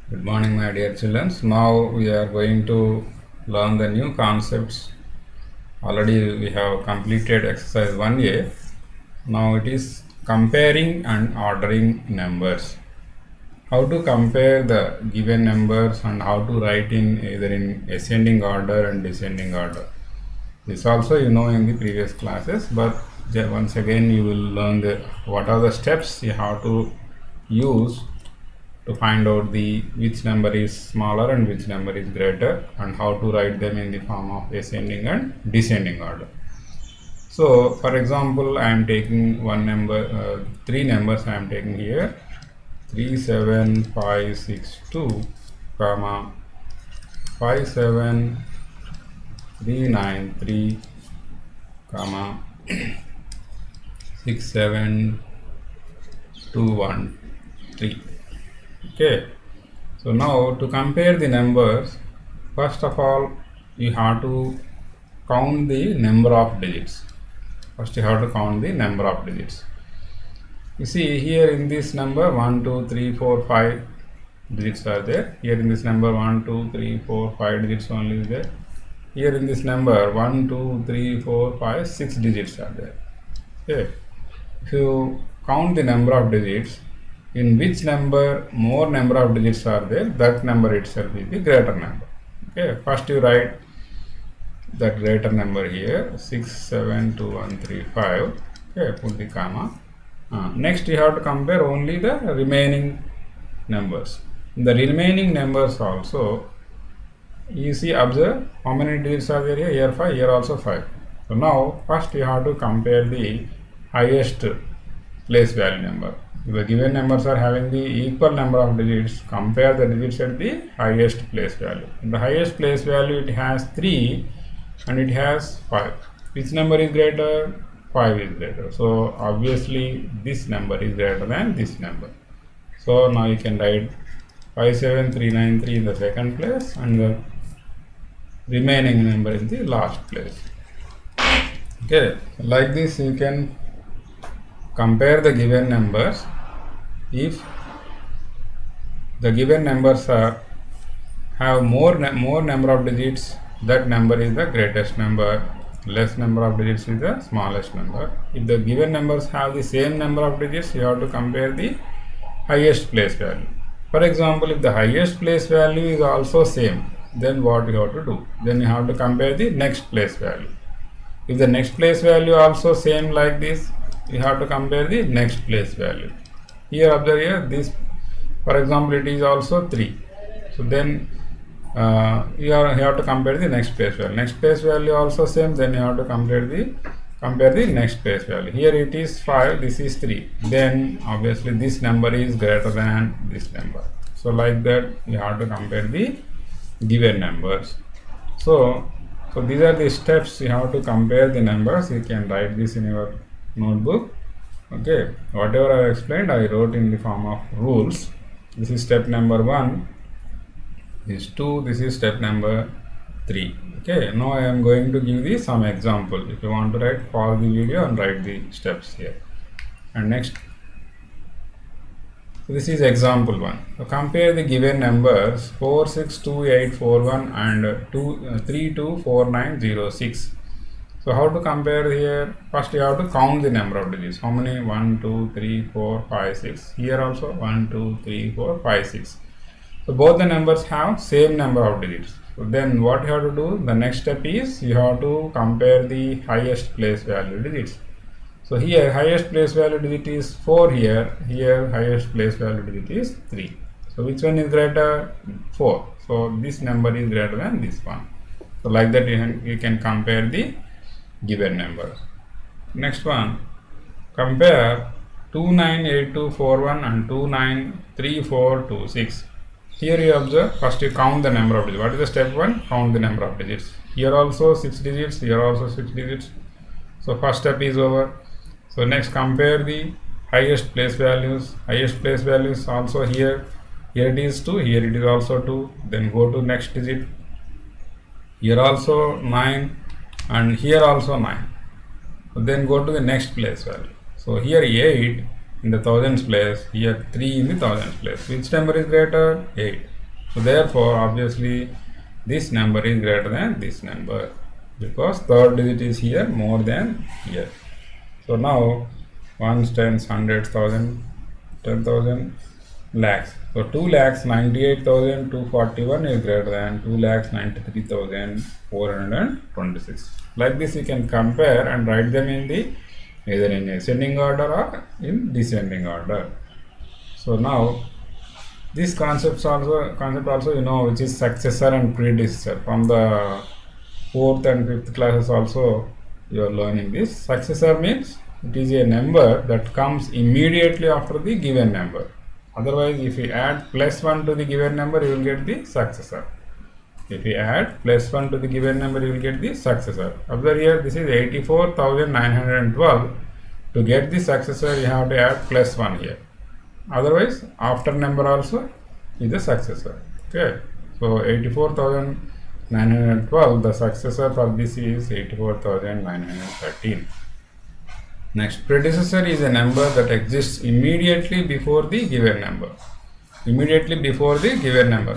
Good morning, my dear children. Now we are going to learn the new concepts. Already we have completed exercise 1A. Now it is comparing and ordering numbers. How to compare the given numbers and how to write in either in ascending order and descending order. This also you know in the previous classes, but once again you will learn what are the steps you have to use to find out which number is smaller and which number is greater, and how to write them in the form of ascending and descending order. So for example, I am taking three numbers I am taking here: 37562, comma 57393, comma 67213. Okay, so now to compare the numbers, first of all you have to count the number of digits. First you have to count the number of digits. You see here in this number 1 2 3 4 5 digits are there. Here in this number 1 2 3 4 5 digits only is there. Here in this number 1 2 3 4 5 6 digits are there. Okay, if you count the number of digits, in which number more number of digits are there, that number itself is the greater number. Okay, first you write that greater number here, 672135. Okay, put the comma. Next you have to compare only the remaining numbers. The remaining numbers also, you see, observe how many digits are there here. Here 5, here also 5. So now first you have to compare the highest place value number. If the given numbers are having the equal number of digits, compare the digits at the highest place value. In the highest place value it has 3 and it has 5. Which number is greater? 5 is greater. So obviously this number is greater than this number. So now you can write 57393 in the second place and the remaining number in the last place. Okay, like this you can compare the given numbers. If the given numbers have more number of digits, that number is the greatest number. Less number of digits is the smallest number. If the given numbers have the same number of digits, you have to compare the highest place value. For example, if the highest place value is also same, then what you have to do? Then you have to compare the next place value. If the next place value also same like this, you have to compare the next place value. Here observe here, this for example it is also 3. So then you have to compare the next place value. Next place value also same, then you have to compare the next place value. Here it is 5, this is 3. Then obviously this number is greater than this number. So like that you have to compare the given numbers. So these are the steps you have to compare the numbers. You can write this in your notebook. Okay, whatever I explained I wrote in the form of rules. This is step number 1, this is 2, this is step number 3. Okay, now I am going to give you some example. If you want to write, pause the video and write the steps here. And next, this is example 1. So compare the given numbers 462841 and 324906. So how to compare here? First you have to count the number of digits. How many? 1 2 3 4 5 6. Here also 1 2 3 4 5 6. So both the numbers have same number of digits. So then what you have to do? The next step is you have to compare the highest place value digits. So here highest place value digit is 4 here. Here highest place value digit is 3. So which one is greater? 4. So this number is greater than this one. So like that you can compare the given numbers. Next one, compare 298241 and 293426. Here you observe, first you count the number of digits. What is the step 1? Count the number of digits. Here also 6 digits, here also 6 digits. So first step is over. So next compare the highest place values. Highest place values also here. Here it is 2, here it is also 2. Then go to next digit. Here also 9 and here also 9. So then go to the next place value. So here 8 in the thousands place, here 3 in the thousands place. Which number is greater? 8. So therefore, obviously, this number is greater than this number because third digit is here more than here. So now ones, tens, hundreds, thousand, 10,000, lakhs. So 2,98,241 is greater than 2,93,426. Like this, you can compare and write them in the either in ascending order or in descending order. So now this concept also you know, which is successor and predecessor. From the 4th and 5th classes also you are learning this. Successor means it is a number that comes immediately after the given number. Otherwise, if you add +1 to the given number, you will get the successor. If you add +1 to the given number, you will get the successor. Observe here, this is 84,912. To get the successor, you have to add +1 here. Otherwise, after number also is the successor. Okay. So 84,912. The successor for this is 84,913. Next, predecessor is a number that exists immediately before the given number. Immediately before the given number.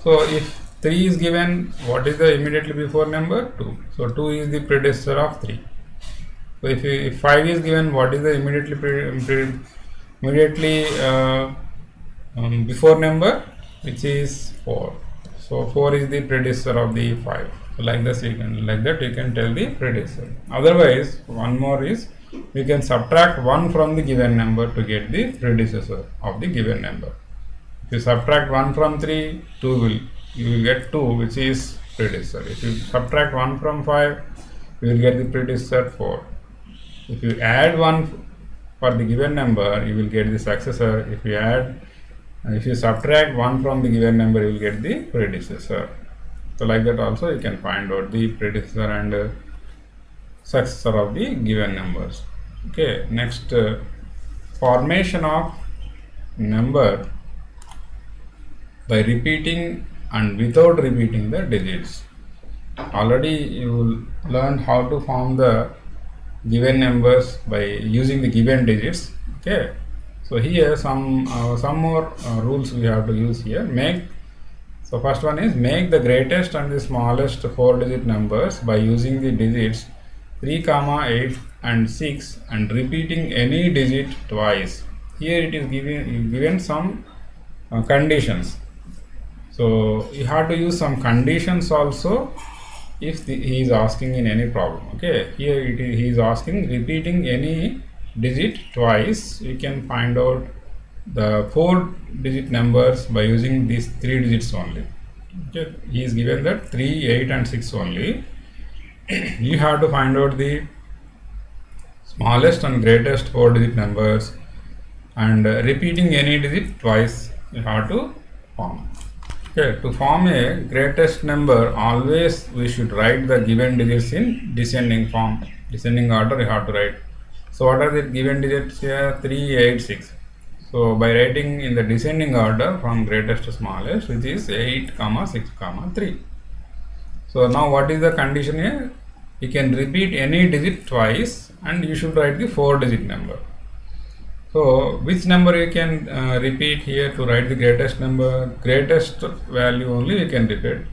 So if 3 is given, what is the immediately before number? 2. So 2 is the predecessor of 3. So if 5 is given, what is the immediately before number? Which is 4. So 4 is the predecessor of the 5. So like that you can tell the predecessor. Otherwise, one more is we can subtract 1 from the given number to get the predecessor of the given number. If you subtract 1 from 3, you will get 2, which is predecessor. If you subtract 1 from 5, you will get the predecessor 4. If you add 1 for the given number, you will get the successor. If you subtract 1 from the given number, you will get the predecessor. So like that also you can find out the predecessor and successor of the given numbers. Okay, next, formation of number by repeating and without repeating the digits. Already you learned how to form the given numbers by using the given digits. Okay, so here some more rules we have to use here. So first one is make the greatest and the smallest 4-digit numbers by using the digits 3, 8 and 6 and repeating any digit twice. Here it is given some conditions. So you have to use some conditions also if he is asking in any problem. Okay, here he is asking repeating any digit twice. You can find out the 4-digit numbers by using these 3 digits only. Okay, he is given that 3, 8 and 6 only. You have to find out the smallest and greatest 4-digit numbers and repeating any digit twice you have to form. Okay, to form a greatest number, always we should write the given digits in descending form. Descending order you have to write. So what are the given digits here? 3, 8, 6. So by writing in the descending order from greatest to smallest, which is 8, 6, 3. So now what is the condition here? You can repeat any digit twice and you should write the 4-digit number. So which number you can repeat here to write the greatest number? Greatest value only you can repeat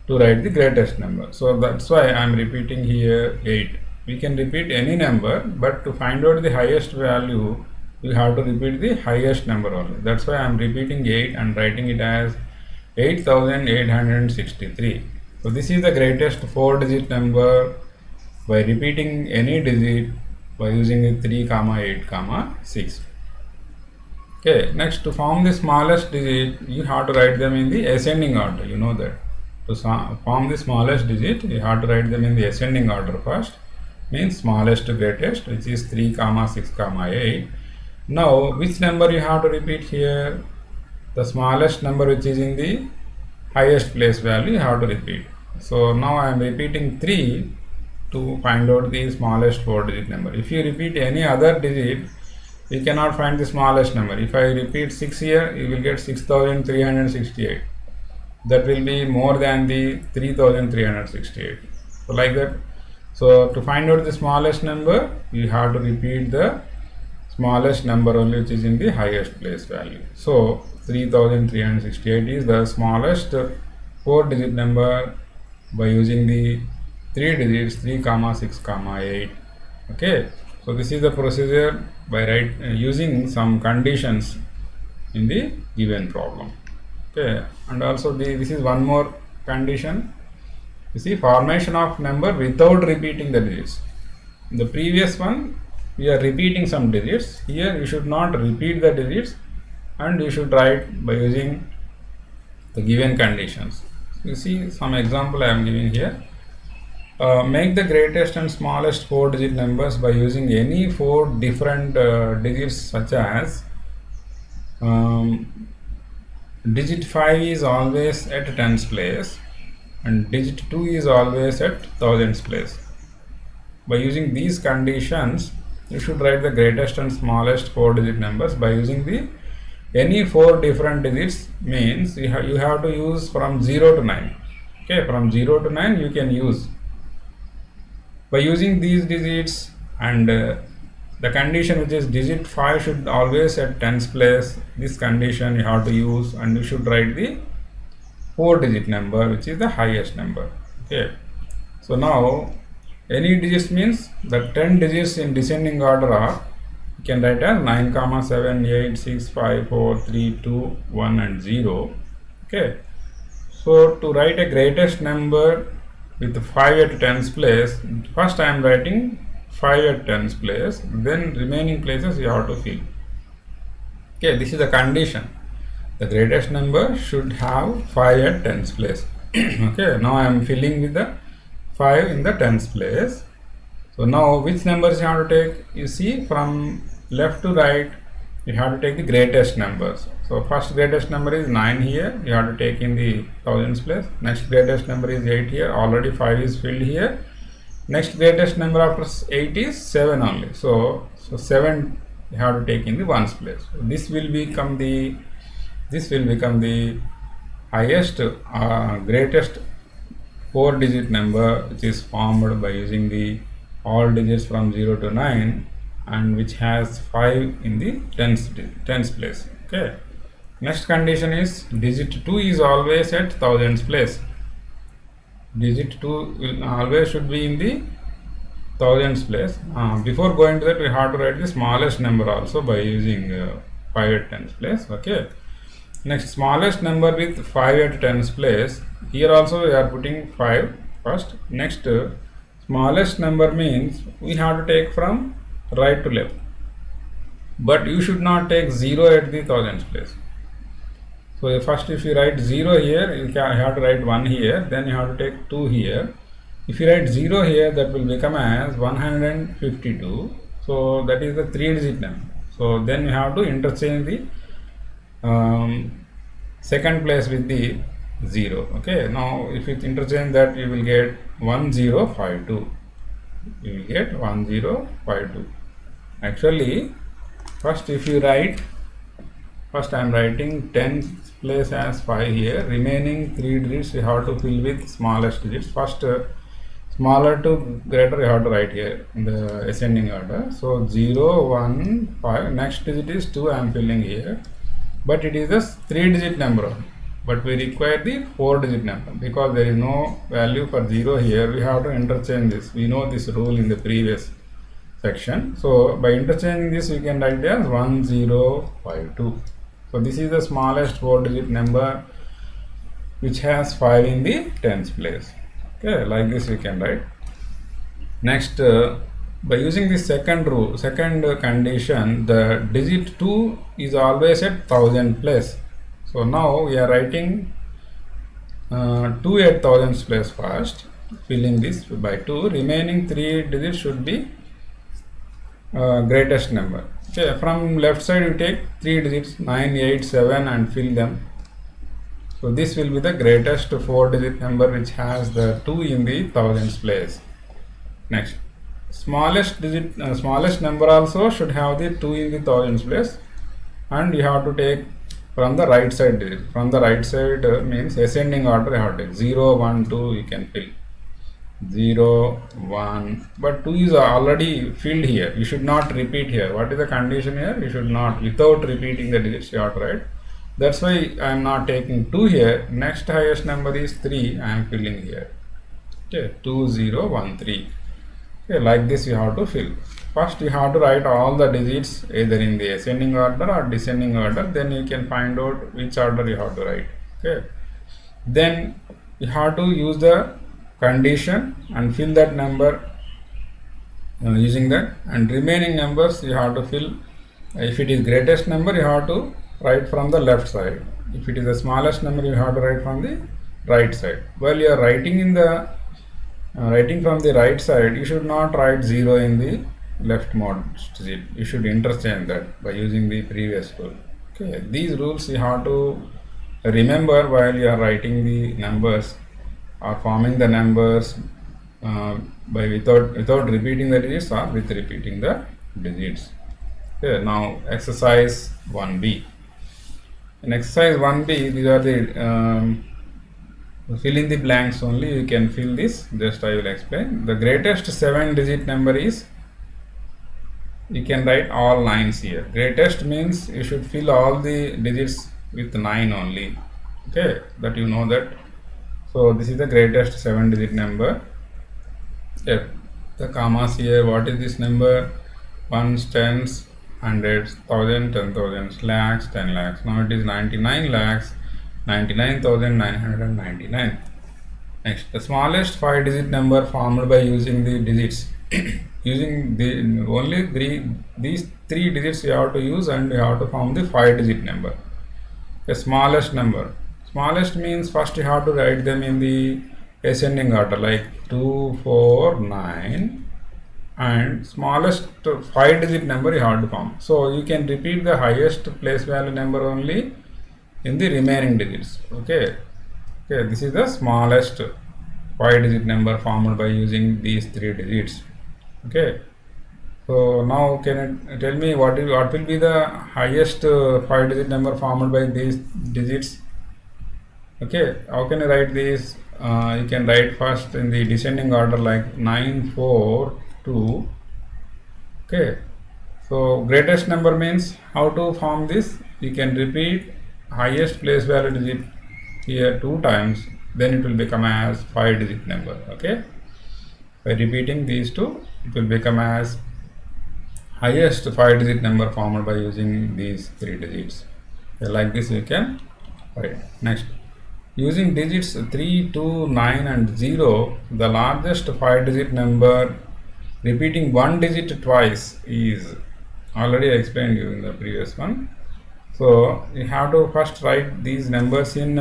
to write the greatest number. So that's why I am repeating here 8. We can repeat any number, but to find out the highest value, you have to repeat the highest number only. That's why I am repeating 8 and writing it as 8,863. So this is the greatest 4-digit number by repeating any digit by using the 3, 8, 6. Okay, next, to form the smallest digit, you have to write them in the ascending order. You know that. To form the smallest digit, you have to write them in the ascending order first. Means smallest to greatest, which is 3, 6, 8. Now, which number you have to repeat here? The smallest number which is in the highest place value you have to repeat. So now I am repeating 3 to find out the smallest 4-digit number. If you repeat any other digit, you cannot find the smallest number. If I repeat 6 here, you will get 6,368. That will be more than the 3,368. So like that. So to find out the smallest number, you have to repeat the smallest number only which is in the highest place value. So 3368 is the smallest 4-digit number by using the 3 digits 3 comma 6 comma 8. Okay, so this is the procedure by using some conditions in the given problem. Okay, and also this is one more condition. You see, formation of number without repeating the digits. In the previous one we are repeating some digits. Here you should not repeat the digits and you should write by using the given conditions. You see some example I am giving here. Make the greatest and smallest 4-digit numbers by using any 4 different digits, such as digit 5 is always at tens place and digit 2 is always at thousands place. By using these conditions, you should write the greatest and smallest 4-digit numbers by using the any 4 different digits. Means you have to use from 0 to 9. Okay, from 0 to 9 you can use. By using these digits and the condition which is digit 5 should always at tens place, this condition you have to use, and you should write the 4-digit number which is the highest number. Okay, so now any digits means the 10 digits in descending order are, you can write as 9 comma 7 8 6 5 4 3 2 1 and 0. Okay, so to write a greatest number with 5 at tens place, first I am writing 5 at tens place, then remaining places you have to fill. Okay, this is the condition. The greatest number should have 5 at tens place. Okay, now I am filling with the 5 in the tens place. So now which numbers you have to take? You see, from left to right you have to take the greatest numbers. So first greatest number is 9 here, you have to take in the thousands place. Next greatest number is 8 here, already 5 is filled here. Next greatest number after 8 is 7 only. So 7 you have to take in the ones place. So this will become the highest greatest 4-digit number which is formed by using the all digits from 0 to 9 and which has 5 in the tens place. Okay. Next condition is digit 2 is always at thousands place. Digit 2 will always should be in the thousands place. Before going to that, we have to write the smallest number also by using 5 at tens place. Okay. Next, smallest number with 5 at tens place. Here also we are putting 5 first. Next, smallest number means we have to take from right to left, but you should not take 0 at the thousands place. So first if you write 0 here, you have to write 1 here, then you have to take 2 here. If you write 0 here, that will become as 152. So that is the 3-digit number. So then you have to interchange the second place with the 0. Okay, now if you interchange that, you will get 1052. You will get 1052. Actually, first if you write, first I am writing 10th place as 5 here. Remaining 3 digits you have to fill with smallest digits. First smaller to greater you have to write here in the ascending order. So 0, 1, 5. Next digit is 2. I am filling here, but it is a 3-digit number. But we require the 4-digit number because there is no value for 0 here. We have to interchange this. We know this rule in the previous section. So by interchanging this, we can write as 1052. So this is the smallest 4-digit number which has 5 in the tens place. Okay, like this we can write. Next, by using the second condition, the digit 2 is always at thousand place. So now we are writing 2 at thousands place first, filling this by 2. Remaining 3 digits should be greatest number. Okay, from left side you take 3 digits 9, 8, 7 and fill them. So this will be the greatest 4-digit number which has the 2 in the thousands place. Next, smallest number also should have the 2 in the thousands place, and you have to take from the right side digit. From the right side means ascending order you have to take 0, 1, 2 you can fill. 0, 1, but 2 is already filled here. You should not repeat here. What is the condition here? You should not, without repeating the digits, you have to write. That's why I am not taking 2 here. Next highest number is 3. I am filling here. Okay, 2, 0, 1, 3. Okay, like this you have to fill. First you have to write all the digits either in the ascending order or descending order. Then you can find out which order you have to write. Okay. Then you have to use the condition and fill that number using that, and remaining numbers you have to fill. If it is greatest number, you have to write from the left side. If it is the smallest number, you have to write from the right side. While you are writing in the writing from the right side, you should not write 0 in the leftmost digit. You should interchange that by using the previous rule. Okay, these rules you have to remember while you are writing the numbers or forming the numbers by without repeating the digits or with repeating the digits. Okay, now exercise 1b. In exercise 1b, these are the fill in the blanks only. You can fill this. Just I will explain. The greatest 7-digit number is, you can write all 9s here. Greatest means you should fill all the digits with 9 only. Okay, that you know that. So this is the greatest 7-digit number. Yeah, the commas here. What is this number? Ones, tens, hundreds, thousand, 10,000, lakhs, 10 lakhs. Now it is 99 lakhs, 99,999. Next, the smallest 5-digit number formed by using the digits. Using the only these 3 digits you have to use, and you have to form the 5-digit number. The smallest number. Smallest means first you have to write them in the ascending order, like 2, 4, 9, and smallest 5-digit number you have to form. So you can repeat the highest place value number only in the remaining digits. Okay, this is the smallest 5-digit number formed by using these 3 digits. Okay, so now can you tell me what will be the highest 5-digit number formed by these digits? Okay, how can you write this? You can write first in the descending order, like 9, 4, 2. Okay, so greatest number means how to form this? You can repeat highest place value digit here 2 times, then it will become as 5-digit number. Okay, by repeating these 2, it will become as highest 5-digit number formed by using these 3 digits. Okay, like this you can write. Next, using digits 3, 2, 9 and 0, the largest 5-digit number repeating 1 digit twice is, already explained you in the previous one. So you have to first write these numbers in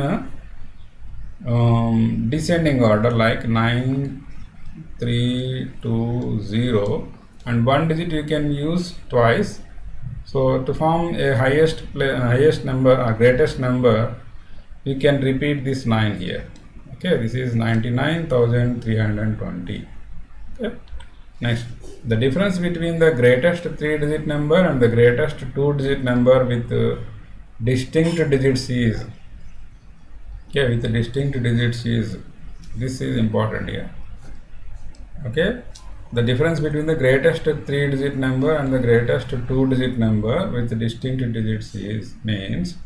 descending order, like 9, 3, 2, 0, and 1 digit you can use twice. So to form a highest number or greatest number, you can repeat this 9 here. Okay, this is 99,320. Okay. Next, the difference between the greatest 3-digit number and the greatest 2-digit number with distinct digits is, okay, with distinct digits is, this is important here. Okay, the difference between the greatest 3-digit number and the greatest 2-digit number with distinct digits is, means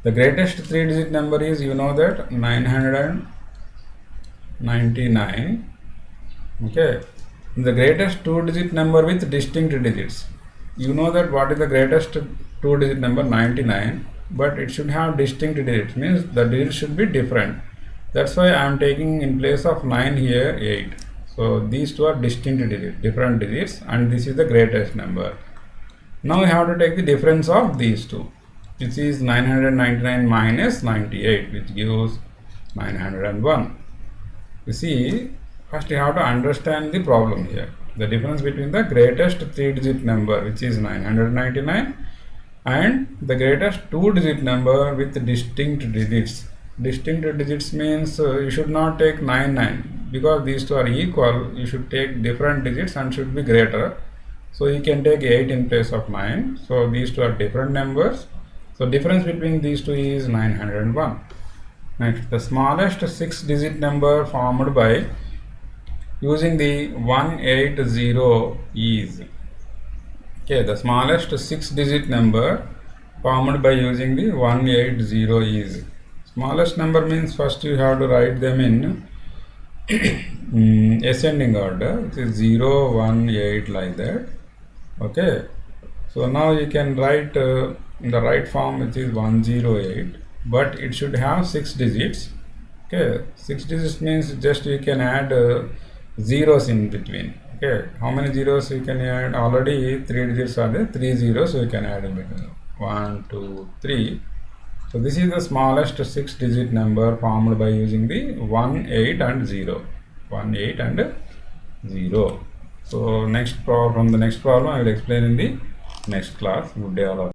the greatest 3-digit number is, you know that, 999. Okay, the greatest 2-digit number with distinct digits, you know that what is the greatest 2-digit number? 99, but it should have distinct digits, means the digits should be different. That's why I am taking in place of 9 here 8. So these 2 are distinct digits, different digits, and this is the greatest number. Now we have to take the difference of these 2, which is 999 minus 98, which gives 901. You see, first you have to understand the problem here. The difference between the greatest 3-digit number, which is 999, and the greatest 2-digit number with distinct digits. Distinct digits means you should not take 99, because these 2 are equal. You should take different digits and should be greater. So you can take 8 in place of 9. So these 2 are different numbers. So difference between these 2 is 901. Next, the smallest 6-digit number formed by using the 180 is, okay, the smallest 6-digit number formed by using the 180 is. Smallest number means first you have to write them in ascending order. It is 0, 1, 8 like that. Okay. So now you can write in the right form, which is 108, but it should have 6 digits. Okay, 6 digits means just you can add zeros in between. Okay, how many zeros you can add? Already 3 digits are there, 3 zeros you can add in between. 1, 2, 3. So this is the smallest 6-digit number formed by using the 1, 8 and 0. 1, 8 and 0. So next problem, from the next problem I will explain in the next class. Good day all of you.